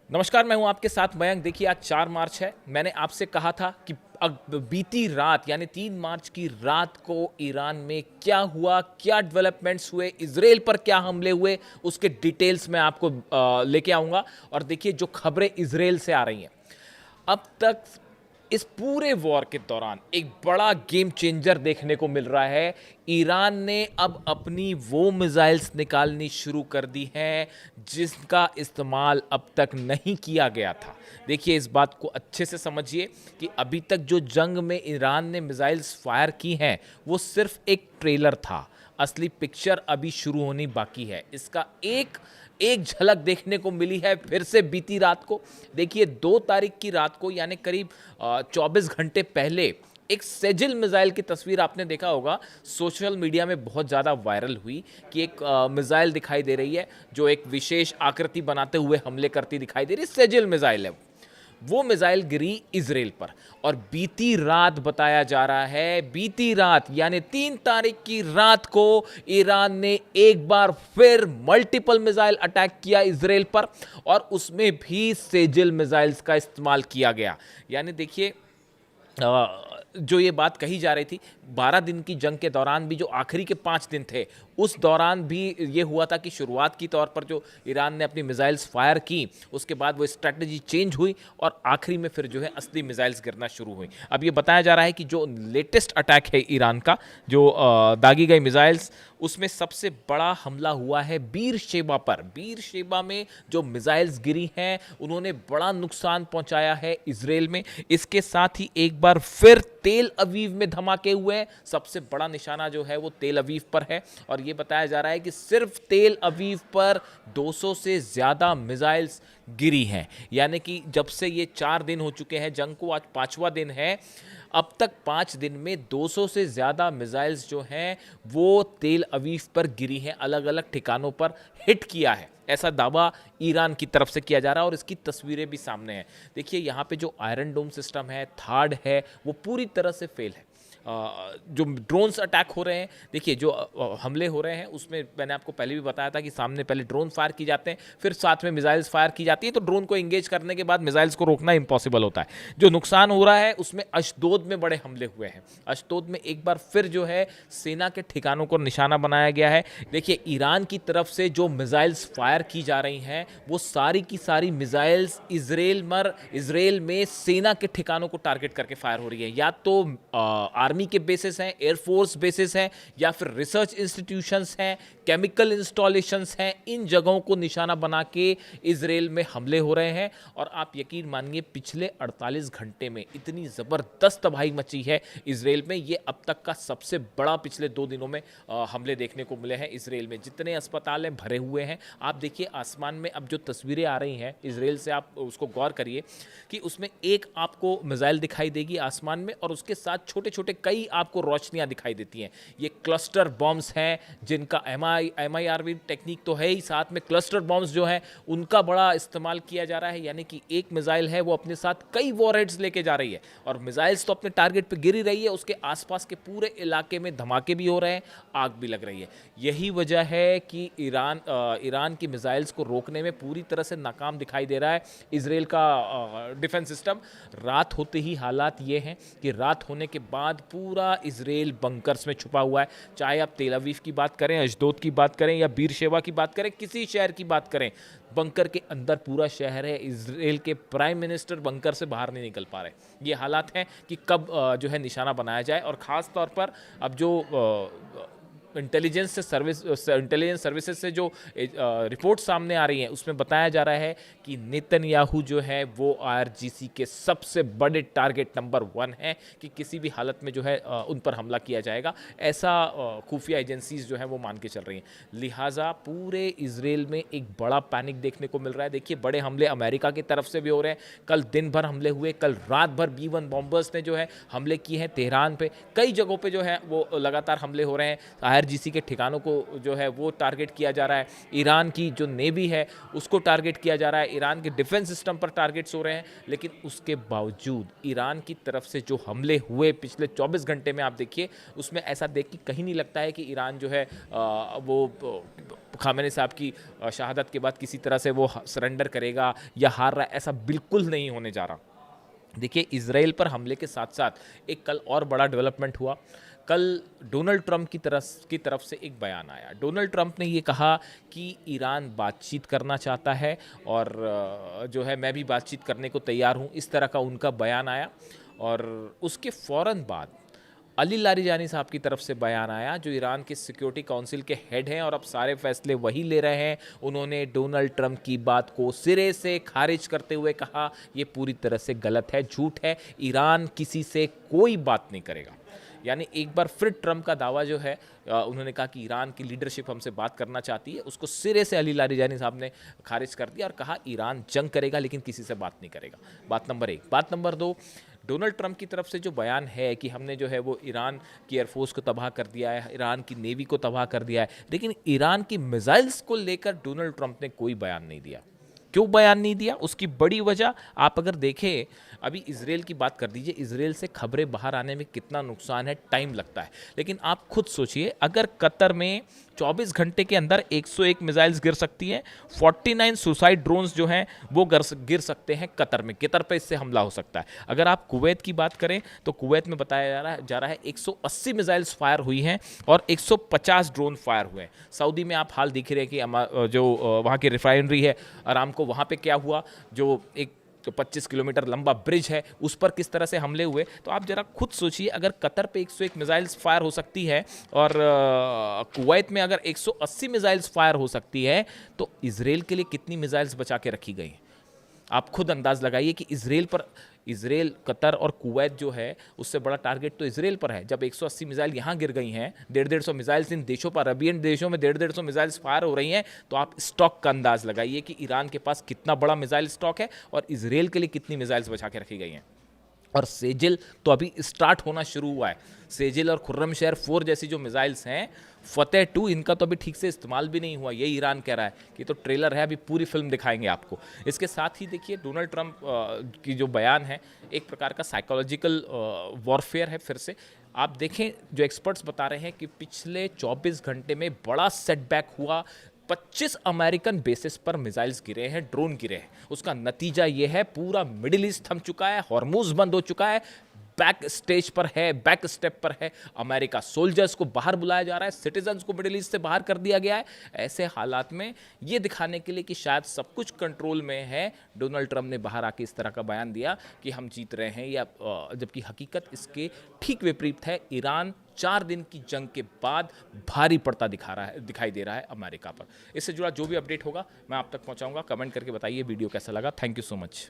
नमस्कार, मैं हूं आपके साथ मयंक। देखिए, आज 4 मार्च है। मैंने आपसे कहा था कि बीती रात यानी 3 मार्च की रात को ईरान में क्या हुआ, क्या डेवलपमेंट्स हुए, इजराइल पर क्या हमले हुए, उसके डिटेल्स मैं आपको लेके आऊंगा। और देखिए, जो खबरें इजराइल से आ रही हैं अब तक इस पूरे वॉर के दौरान एक बड़ा गेम चेंजर देखने को मिल रहा है। ईरान ने अब अपनी वो मिसाइल्स निकालनी शुरू कर दी हैं जिसका इस्तेमाल अब तक नहीं किया गया था। देखिए, इस बात को अच्छे से समझिए कि अभी तक जो जंग में ईरान ने मिसाइल्स फायर की हैं वो सिर्फ एक ट्रेलर था। असली पिक्चर अभी शुरू होनी बाकी है। इसका एक एक झलक देखने को मिली है फिर से बीती रात को। देखिए, 2 तारीख की रात को यानी करीब 24 घंटे पहले एक सेजिल मिसाइल की तस्वीर आपने देखा होगा, सोशल मीडिया में बहुत ज़्यादा वायरल हुई कि एक मिसाइल दिखाई दे रही है जो एक विशेष आकृति बनाते हुए हमले करती दिखाई दे रही है। सेजिल मिसाइल है वो मिसाइल गिरी इजराइल पर। और बीती रात बताया जा रहा है, बीती रात यानी 3 तारीख की रात को ईरान ने एक बार फिर मल्टीपल मिसाइल अटैक किया इजराइल पर, और उसमें भी सेजिल मिसाइल्स का इस्तेमाल किया गया। यानी देखिए, जो ये बात कही जा रही थी 12 दिन की जंग के दौरान भी, जो आखिरी के 5 दिन थे उस दौरान भी ये हुआ था कि शुरुआत की तौर पर जो ईरान ने अपनी मिसाइल्स फायर की, उसके बाद वो स्ट्रेटजी चेंज हुई और आखिरी में फिर जो है असली मिसाइल्स गिरना शुरू हुई। अब ये बताया जा रहा है कि जो लेटेस्ट अटैक है ईरान का, जो दागी गई मिसाइल्स, उसमें सबसे बड़ा हमला हुआ है बीर शेबा पर। बीर शेबा में जो मिसाइल्स गिरी हैं उन्होंने बड़ा नुकसान पहुंचाया है इजराइल में। इसके साथ ही एक बार फिर तेल अवीव में धमाके हुए हैं। सबसे बड़ा निशाना जो है वो तेल अवीव पर है, और ये बताया जा रहा है कि सिर्फ तेल अवीव पर 200 से ज्यादा मिसाइल्स गिरी हैं। यानी कि जब से ये 4 दिन हो चुके हैं जंग को, आज 5वां दिन है, अब तक 5 दिन में 200 से ज़्यादा मिसाइल्स जो हैं वो तेल अवीव पर गिरी हैं, अलग अलग ठिकानों पर हिट किया है, ऐसा दावा ईरान की तरफ से किया जा रहा है। और इसकी तस्वीरें भी सामने हैं। देखिए, यहाँ पे जो आयरन डोम सिस्टम है, थार्ड है, वो पूरी तरह से फेल है। जो ड्रोन्स अटैक हो रहे हैं, देखिए जो हमले हो रहे हैं उसमें मैंने आपको पहले भी बताया था कि सामने पहले ड्रोन फायर की जाते हैं, फिर साथ में मिसाइल्स फायर की जाती है, तो ड्रोन को एंगेज करने के बाद मिसाइल्स को रोकना इंपॉसिबल होता है। जो नुकसान हो रहा है उसमें अशदोद में बड़े हमले हुए हैं। अशदोद में एक बार फिर जो है सेना के ठिकानों को निशाना बनाया गया है। देखिए, ईरान की तरफ से जो मिसाइल्स फायर की जा रही हैं वो सारी की सारी मिसाइल्स इजराइल में सेना के ठिकानों को टारगेट करके फायर हो रही है। या तो आर्मी के बेसिस हैं, एयरफोर्स बेसिस हैं, या फिर रिसर्च इंस्टीट्यूशंस हैं, केमिकल इंस्टॉलेशंस हैं। इन जगहों को निशाना बना के इजराइल में हमले हो रहे हैं। और आप यकीन मानिए, पिछले 48 घंटे में इतनी ज़बरदस्त तबाही मची है इजराइल में। ये अब तक का सबसे बड़ा पिछले 2 दिनों में हमले देखने को मिले हैं इजराइल में। जितने अस्पताल हैं भरे हुए हैं। आप देखिए, आसमान में अब जो तस्वीरें आ रही हैं इजराइल से, आप उसको गौर करिए कि उसमें एक आपको मिसाइल दिखाई देगी आसमान में, और उसके साथ छोटे छोटे कई आपको रोशनियां दिखाई देती हैं। ये क्लस्टर बॉम्ब्स हैं जिनका MIRV टेक्निक तो है ही, साथ में क्लस्टर बॉम्ब्स जो हैं उनका बड़ा इस्तेमाल किया जा रहा है। यानी कि एक मिसाइल है वो अपने साथ कई वॉरहेड्स लेके जा रही है, और मिसाइल्स तो अपने टारगेट पे गिर ही रही है, उसके आसपास के पूरे इलाके में धमाके भी हो रहे हैं, आग भी लग रही है। यही वजह है कि ईरान की मिसाइल्स को रोकने में पूरी तरह से नाकाम दिखाई दे रहा है इजराइल का डिफेंस सिस्टम। रात होते ही हालात ये हैं कि रात होने के बाद पूरा इजराइल बंकर्स में छुपा हुआ है। चाहे आप तेल अवीव की बात करें, अशदोद की बात करें, या बीरशेबा की बात करें, किसी शहर की बात करें, बंकर के अंदर पूरा शहर है। इजराइल के प्राइम मिनिस्टर बंकर से बाहर नहीं निकल पा रहे। ये हालात हैं कि कब जो है निशाना बनाया जाए। और ख़ास तौर पर अब जो इंटेलिजेंस सर्विसेज से जो रिपोर्ट सामने आ रही हैं उसमें बताया जा रहा है कि नेतन्याहू जो है वो IRGC के सबसे बड़े टारगेट नंबर 1 है, कि किसी भी हालत में जो है उन पर हमला किया जाएगा, ऐसा खुफिया एजेंसीज जो है वो मान के चल रही हैं। लिहाजा पूरे इजराइल में एक बड़ा पैनिक देखने को मिल रहा है। देखिए, बड़े हमले अमेरिका की तरफ से भी हो रहे हैं। कल दिन भर हमले हुए, कल रात भर B-1 बॉम्बर्स ने जो है हमले किए हैं तेहरान पे। कई जगहों पे जो है वो लगातार हमले हो रहे हैं। IRGC के ठिकानों को जो है वो टारगेट किया जा रहा है। ईरान की जो नेवी है उसको टारगेट किया जा रहा है। ईरान के डिफेंस सिस्टम पर टारगेट्स हो रहे हैं। लेकिन उसके बावजूद ईरान की तरफ से जो हमले हुए पिछले 24 घंटे में, आप देखिए उसमें ऐसा देख के कहीं नहीं लगता है कि ईरान जो है वो खामेनी साहब की शहादत के बाद किसी तरह से वो सरेंडर करेगा या हार रहा है, ऐसा बिल्कुल नहीं होने जा रहा। देखिए, इजराइल पर हमले के साथ साथ एक कल और बड़ा डेवलपमेंट हुआ। कल डोनाल्ड ट्रंप की तरफ से एक बयान आया। डोनाल्ड ट्रंप ने ये कहा कि ईरान बातचीत करना चाहता है और जो है मैं भी बातचीत करने को तैयार हूँ, इस तरह का उनका बयान आया। और उसके फ़ौरन बाद अली लारिजानी साहब की तरफ से बयान आया, जो ईरान के सिक्योरिटी काउंसिल के हेड हैं और अब सारे फैसले वही ले रहे हैं। उन्होंने डोनाल्ड ट्रंप की बात को सिरे से खारिज करते हुए कहा, ये पूरी तरह से गलत है, झूठ है, ईरान किसी से कोई बात नहीं करेगा। यानी एक बार फिर ट्रंप का दावा जो है, उन्होंने कहा कि ईरान की लीडरशिप हमसे बात करना चाहती है, उसको सिरे से अली लारिजानी साहब ने खारिज कर दिया और कहा ईरान जंग करेगा लेकिन किसी से बात नहीं करेगा। बात नंबर 1। बात नंबर 2, डोनाल्ड ट्रंप की तरफ से जो बयान है कि हमने जो है वो ईरान की एयरफोर्स को तबाह कर दिया है, ईरान की नेवी को तबाह कर दिया है, लेकिन ईरान की मिसाइल्स को लेकर डोनाल्ड ट्रंप ने कोई बयान नहीं दिया। क्यों बयान नहीं दिया? उसकी बड़ी वजह आप अगर देखें, अभी इजराइल की बात कर दीजिए, इजराइल से खबरें बाहर आने में कितना नुकसान है, टाइम लगता है। लेकिन आप खुद सोचिए, अगर कतर में 24 घंटे के अंदर 101 मिसाइल्स गिर सकती हैं, 49 सुसाइड ड्रोन्स जो हैं वो गिर सकते हैं कतर में, कतर पे इससे हमला हो सकता है। अगर आप कुवैत की बात करें तो कुवैत में बताया जा रहा है 180 मिसाइल्स फायर हुई हैं और 150 ड्रोन फायर हुए हैं। सऊदी में आप हाल देख रहे हैं कि जो वहाँ की रिफाइनरी है अरामको, वहाँ पे क्या हुआ, जो एक 25 किलोमीटर लंबा ब्रिज है उस पर किस तरह से हमले हुए। तो आप जरा खुद सोचिए, अगर कतर पे 101 मिसाइल्स फायर हो सकती है और कुवैत में अगर 180 मिसाइल्स फायर हो सकती है, तो इजराइल के लिए कितनी मिसाइल्स बचा के रखी गई हैं? आप खुद अंदाज लगाइए कि इजराइल, कतर और कुवैत जो है उससे बड़ा टारगेट तो इजराइल पर है। जब 180 मिसाइल यहाँ गिर गई हैं, 150-150 मिसाइल्स इन देशों पर, अरबियन देशों में 150-150 मिसाइल्स फायर हो रही हैं, तो आप स्टॉक का अंदाज लगाइए कि ईरान के पास कितना बड़ा मिसाइल स्टॉक है और इजराइल के लिए कितनी मिसाइल्स बचा के रखी गई हैं। और सेजिल तो अभी स्टार्ट होना शुरू हुआ है। सेजिल और खुर्रमशहर 4 जैसी जो मिसाइल्स हैं, फतेह 2, इनका तो अभी ठीक से इस्तेमाल भी नहीं हुआ, यही ईरान कह रहा है कि तो ट्रेलर है, अभी पूरी फिल्म दिखाएंगे आपको। इसके साथ ही देखिए, डोनाल्ड ट्रंप की जो बयान है एक प्रकार का साइकोलॉजिकल वॉरफेयर है। फिर से आप देखें, जो एक्सपर्ट्स बता रहे हैं कि पिछले 24 घंटे में बड़ा सेटबैक हुआ, 25 अमेरिकन बेसिस पर मिसाइल्स गिरे हैं, ड्रोन गिरे हैं। उसका नतीजा ये है, पूरा मिडिल ईस्ट थम चुका है, हॉर्मुज बंद हो चुका है, बैक स्टेज पर है, बैक स्टेप पर है अमेरिका। सोल्जर्स को बाहर बुलाया जा रहा है, सिटीजन्स को मिडिल ईस्ट से बाहर कर दिया गया है। ऐसे हालात में ये दिखाने के लिए कि शायद सब कुछ कंट्रोल में है, डोनाल्ड ट्रंप ने बाहर आके इस तरह का बयान दिया कि हम जीत रहे हैं, या जबकि हकीकत इसके ठीक विपरीत है। ईरान 4 दिन की जंग के बाद भारी पड़ता दिखाई दे रहा है अमेरिका पर। इससे जुड़ा जो भी अपडेट होगा मैं आप तक पहुंचाऊंगा। कमेंट करके बताइए वीडियो कैसा लगा। Thank you so much.